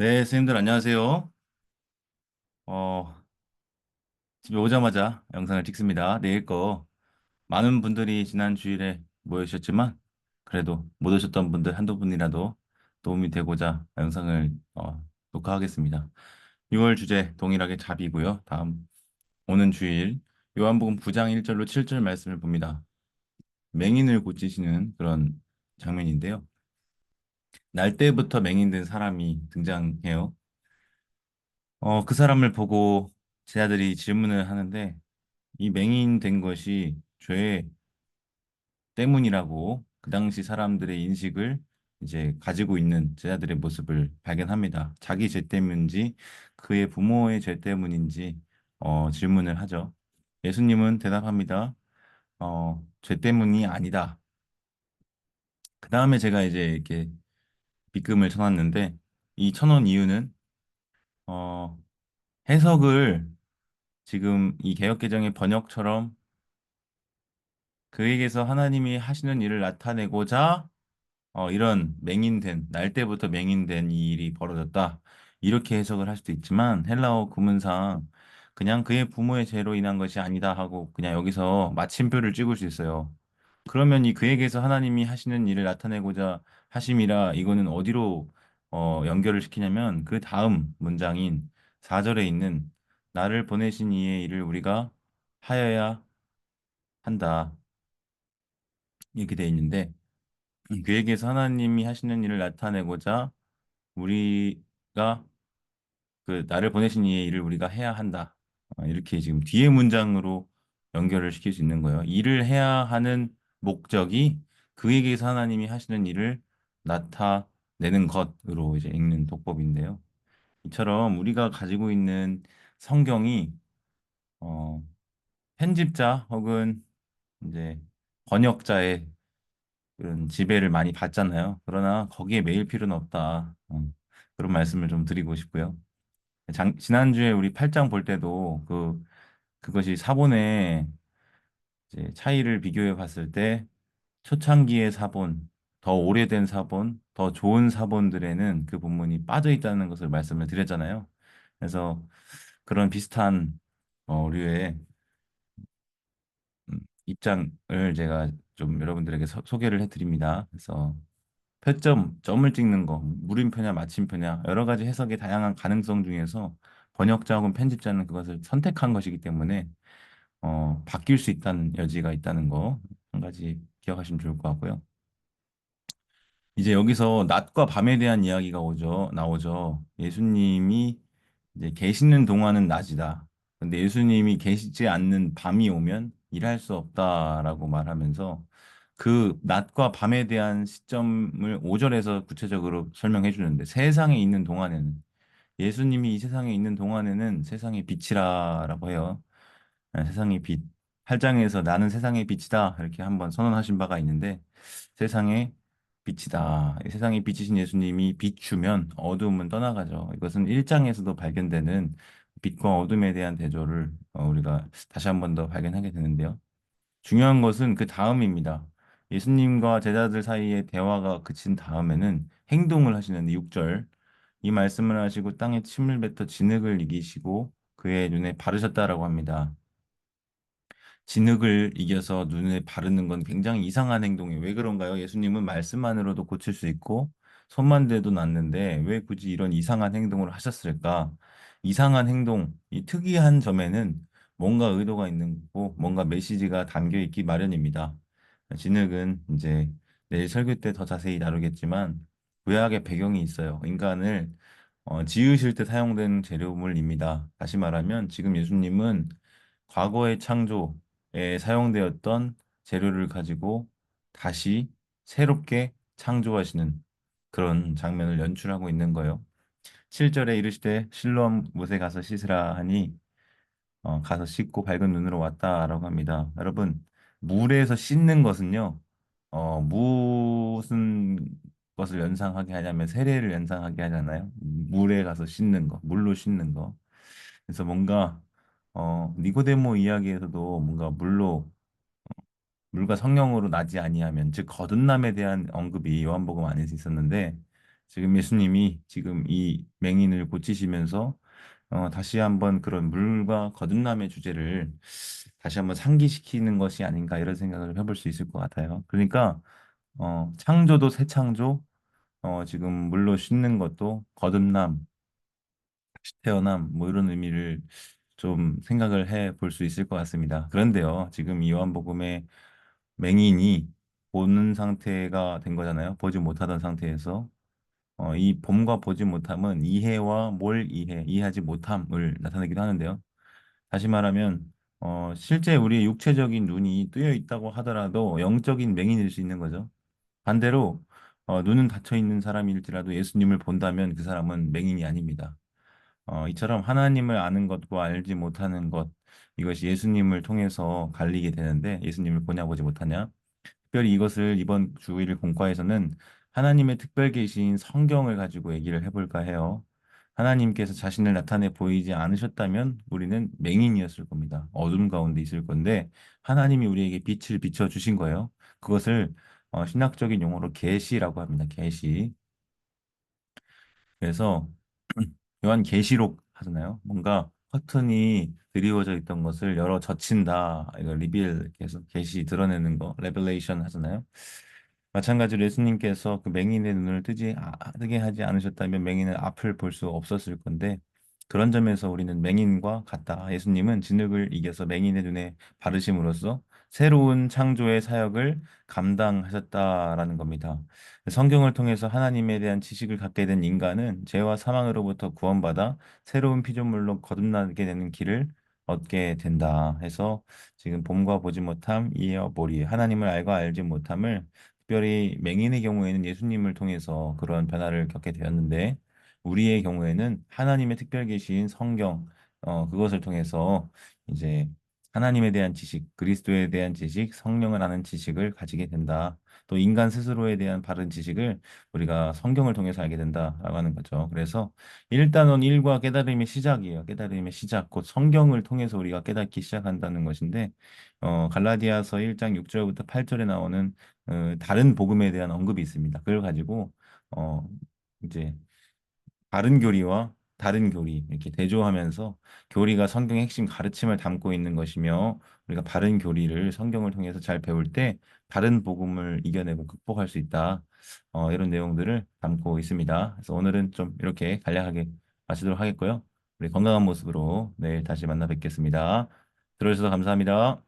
네, 선생님들 안녕하세요. 어, 집에 오자마자 영상을 찍습니다. 내일 거 많은 분들이 지난 주일에 모이셨지만 그래도 못 오셨던 분들 한두 분이라도 도움이 되고자 영상을 녹화하겠습니다. 6월 주제 동일하게 잡이고요. 다음 오는 주일 요한복음 9장 1절로 7절 말씀을 봅니다. 맹인을 고치시는 그런 장면인데요. 날 때부터 맹인된 사람이 등장해요. 그 사람을 보고 제자들이 질문을 하는데 이 맹인된 것이 죄 때문이라고 그 당시 사람들의 인식을 이제 가지고 있는 제자들의 모습을 발견합니다. 자기 죄 때문인지 그의 부모의 죄 때문인지 질문을 하죠. 예수님은 대답합니다. 죄 때문이 아니다. 그 다음에 제가 이제 이렇게 빗금을 쳐놨는데 이 쳐놓은 이유는 어, 해석을 지금 이 개역개정의 번역처럼 그에게서 하나님이 하시는 일을 나타내고자 이런 맹인된, 날 때부터 맹인된 이 일이 벌어졌다. 이렇게 해석을 할 수도 있지만 헬라어 구문상 그냥 그의 부모의 죄로 인한 것이 아니다 하고 그냥 여기서 마침표를 찍을 수 있어요. 그러면 이 그에게서 하나님이 하시는 일을 나타내고자 하심이라 이거는 어디로 연결을 시키냐면 그 다음 문장인 4절에 있는 나를 보내신 이의 일을 우리가 하여야 한다. 이렇게 돼 있는데 그에게서 하나님이 하시는 일을 나타내고자 우리가 그 나를 보내신 이의 일을 우리가 해야 한다. 이렇게 지금 뒤에 문장으로 연결을 시킬 수 있는 거예요. 일을 해야 하는 목적이 그에게서 하나님이 하시는 일을 나타내는 것으로 이제 읽는 독법인데요. 이처럼 우리가 가지고 있는 성경이 어, 편집자 혹은 이제 번역자의 그런 지배를 많이 받잖아요. 그러나 거기에 매일 필요는 없다. 그런 말씀을 좀 드리고 싶고요. 지난주에 우리 8장 볼 때도 그것이 사본의 이제 차이를 비교해 봤을 때 초창기의 사본, 더 오래된 사본, 더 좋은 사본들에는 그 본문이 빠져 있다는 것을 말씀을 드렸잖아요. 그래서 그런 비슷한 류의 입장을 제가 좀 여러분들에게 소개를 해드립니다. 그래서 점을 찍는 거, 물음표냐 마침표냐 여러 가지 해석의 다양한 가능성 중에서 번역자 혹은 편집자는 그것을 선택한 것이기 때문에 바뀔 수 있다는 여지가 있다는 거 한 가지 기억하시면 좋을 것 같고요. 이제 여기서 낮과 밤에 대한 이야기가 나오죠. 예수님이 이제 계시는 동안은 낮이다. 근데 예수님이 계시지 않는 밤이 오면 일할 수 없다라고 말하면서 그 낮과 밤에 대한 시점을 5절에서 구체적으로 설명해 주는데 세상에 있는 동안에는 예수님이 이 세상에 있는 동안에는 세상의 빛이라라고 해요. 세상의 빛. 8장에서 나는 세상의 빛이다. 이렇게 한번 선언하신 바가 있는데 세상의 빛이다. 이 세상의 빛이신 예수님이 비추면 어두움은 떠나가죠. 이것은 1장에서도 발견되는 빛과 어둠에 대한 대조를 우리가 다시 한번 더 발견하게 되는데요. 중요한 것은 그 다음입니다. 예수님과 제자들 사이의 대화가 그친 다음에는 행동을 하시는데 6절 이 말씀을 하시고 땅에 침을 뱉어 진흙을 이기시고 그의 눈에 바르셨다라고 합니다. 진흙을 이겨서 눈에 바르는 건 굉장히 이상한 행동이에요. 왜 그런가요? 예수님은 말씀만으로도 고칠 수 있고 손만 대도 낫는데 왜 굳이 이런 이상한 행동을 하셨을까? 이상한 행동, 이 특이한 점에는 뭔가 의도가 있는 거고 뭔가 메시지가 담겨 있기 마련입니다. 진흙은 이제 내일 설교 때 더 자세히 다루겠지만 구약의 배경이 있어요. 인간을 지으실 때 사용된 재료물입니다. 다시 말하면 지금 예수님은 과거의 창조에 사용되었던 재료를 가지고 다시 새롭게 창조하시는 그런 장면을 연출하고 있는 거예요. 7절에 이르시되 실로암 못에 가서 씻으라 하니 가서 씻고 밝은 눈으로 왔다라고 합니다. 여러분, 물에서 씻는 것은요, 무슨 것을 연상하게 하냐면 세례를 연상하게 하잖아요. 물에 가서 씻는 거, 물로 씻는 거. 그래서 뭔가 니고데모 이야기에서도 뭔가 물과 성령으로 나지 아니하면 즉 거듭남에 대한 언급이 요한복음 안에서 있었는데 지금 예수님이 지금 이 맹인을 고치시면서 다시 한번 그런 물과 거듭남의 주제를 다시 한번 상기시키는 것이 아닌가 이런 생각을 해볼 수 있을 것 같아요. 그러니까 창조도 새 창조, 지금 물로 씻는 것도 거듭남, 다시 태어남 뭐 이런 의미를 좀 생각을 해 볼 수 있을 것 같습니다. 그런데요, 지금 요한복음에 맹인이 보는 상태가 된 거잖아요. 보지 못하던 상태에서 이 봄과 보지 못함은 이해와 뭘 이해하지 못함을 나타내기도 하는데요. 다시 말하면 실제 우리의 육체적인 눈이 뜨여 있다고 하더라도 영적인 맹인일 수 있는 거죠. 반대로 눈은 닫혀 있는 사람일지라도 예수님을 본다면 그 사람은 맹인이 아닙니다. 이처럼 하나님을 아는 것과 알지 못하는 것, 이것이 예수님을 통해서 갈리게 되는데 예수님을 보냐 보지 못하냐. 특별히 이것을 이번 주일 공과에서는 하나님의 특별 계시인 성경을 가지고 얘기를 해볼까 해요. 하나님께서 자신을 나타내 보이지 않으셨다면 우리는 맹인이었을 겁니다. 어둠 가운데 있을 건데 하나님이 우리에게 빛을 비춰 주신 거예요. 그것을 신학적인 용어로 계시라고 합니다. 계시. 그래서 요한계시록 하잖아요. 뭔가 커튼이 드리워져 있던 것을 열어 젖힌다. 이거 리빌 계속 계시 드러내는 거, 레벨레이션 하잖아요. 마찬가지로 예수님께서 그 맹인의 눈을 뜨게 하지 않으셨다면 맹인은 앞을 볼 수 없었을 건데 그런 점에서 우리는 맹인과 같다. 예수님은 진흙을 이겨서 맹인의 눈에 바르심으로써 새로운 창조의 사역을 감당하셨다라는 겁니다. 성경을 통해서 하나님에 대한 지식을 갖게 된 인간은 죄와 사망으로부터 구원받아 새로운 피조물로 거듭나게 되는 길을 얻게 된다 해서 지금 봄과 보지 못함, 이와 보리, 하나님을 알고 알지 못함을 특별히 맹인의 경우에는 예수님을 통해서 그런 변화를 겪게 되었는데 우리의 경우에는 하나님의 특별 계시인 성경 그것을 통해서 이제 하나님에 대한 지식, 그리스도에 대한 지식, 성령을 아는 지식을 가지게 된다. 또 인간 스스로에 대한 바른 지식을 우리가 성경을 통해서 알게 된다라고 하는 거죠. 그래서 일단은 일과 깨달음의 시작이에요. 깨달음의 시작, 곧 성경을 통해서 우리가 깨닫기 시작한다는 것인데 갈라디아서 1장 6절부터 8절에 나오는 다른 복음에 대한 언급이 있습니다. 그걸 가지고 어, 이제 바른 교리와 다른 교리 이렇게 대조하면서 교리가 성경의 핵심 가르침을 담고 있는 것이며 우리가 바른 교리를 성경을 통해서 잘 배울 때 다른 복음을 이겨내고 극복할 수 있다. 이런 내용들을 담고 있습니다. 그래서 오늘은 좀 이렇게 간략하게 마치도록 하겠고요. 우리 건강한 모습으로 내일 다시 만나 뵙겠습니다. 들어주셔서 감사합니다.